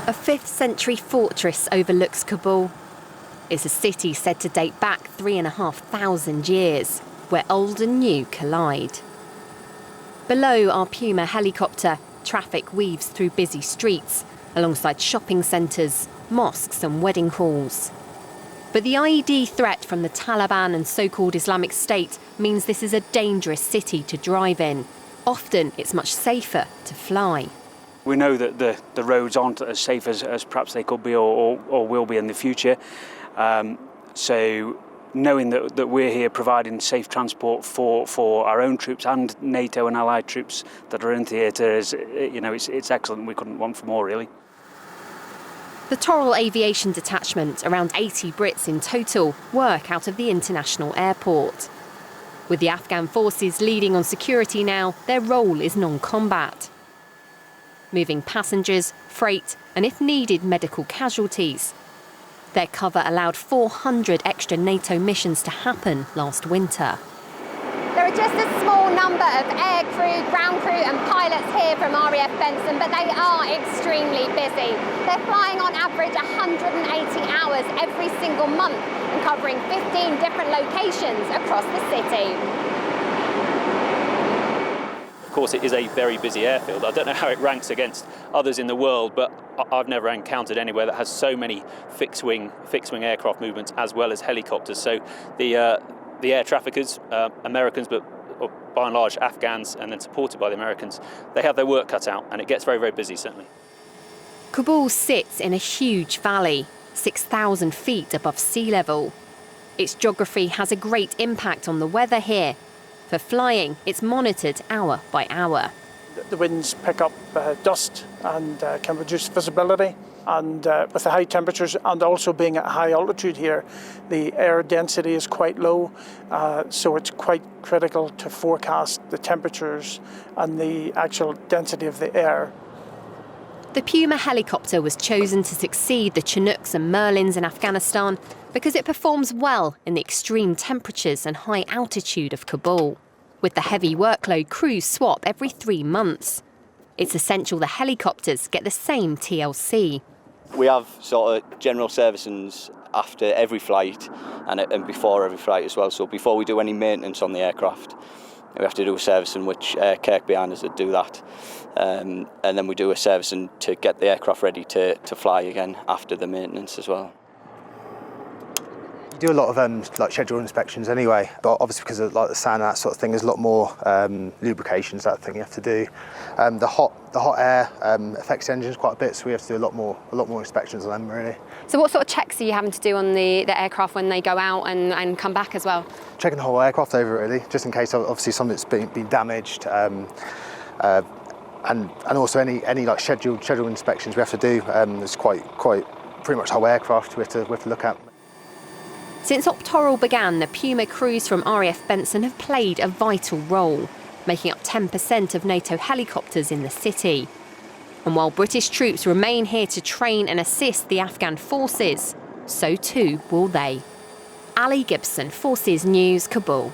A 5th century fortress overlooks Kabul. It's a city said to date back 3,500 years, where old and new collide. Below our Puma helicopter, traffic weaves through busy streets, alongside shopping centres, mosques and wedding halls. But the IED threat from the Taliban and so-called Islamic State means this is a dangerous city to drive in. Often it's much safer to fly. We know that the roads aren't as safe as perhaps they could be or will be in the future. So knowing that we're here providing safe transport for our own troops and NATO and allied troops that are in theatre is, it's excellent. We couldn't want for more, really. The Toral Aviation Detachment, around 80 Brits in total, work out of the international airport. With the Afghan forces leading on security now, their role is non-combat. Moving passengers, freight and, if needed, medical casualties. Their cover allowed 400 extra NATO missions to happen last winter. There are just a small number of air crew, ground crew and pilots here from RAF Benson, but they are extremely busy. They're flying on average 180 hours every single month and covering 15 different locations across the city. Of course, it is a very busy airfield. I don't know how it ranks against others in the world, but I've never encountered anywhere that has so many fixed-wing aircraft movements as well as helicopters. So the air traffickers, Americans, but by and large Afghans, and then supported by the Americans, they have their work cut out, and it gets very, very busy, certainly. Kabul sits in a huge valley, 6,000 feet above sea level. Its geography has a great impact on the weather here. For flying, it's monitored hour by hour. The winds pick up dust and can reduce visibility. And with the high temperatures and also being at high altitude here, the air density is quite low. So it's quite critical to forecast the temperatures and the actual density of the air. The Puma helicopter was chosen to succeed the Chinooks and Merlins in Afghanistan because it performs well in the extreme temperatures and high altitude of Kabul. With the heavy workload, crews swap every 3 months. It's essential the helicopters get the same TLC. We have sort of general servicings after every flight and before every flight as well. So before we do any maintenance on the aircraft, we have to do a servicing, which Kirk behind us would do that. And then we do a servicing to get the aircraft ready to fly again after the maintenance as well. We do a lot of like scheduled inspections anyway, but obviously because of like the sand and that sort of thing, there's a lot more lubrications, that thing you have to do. The hot air affects the engines quite a bit, so we have to do a lot more inspections on them really. So what sort of checks are you having to do on the aircraft when they go out and come back as well? Checking the whole aircraft over really, just in case obviously something's been damaged. And also any like scheduled inspections we have to do. It's quite pretty much whole aircraft we have to look at. Since OCTORAL began, the Puma crews from RAF Benson have played a vital role, making up 10% of NATO helicopters in the city. And while British troops remain here to train and assist the Afghan forces, so too will they. Ali Gibson, Forces News, Kabul.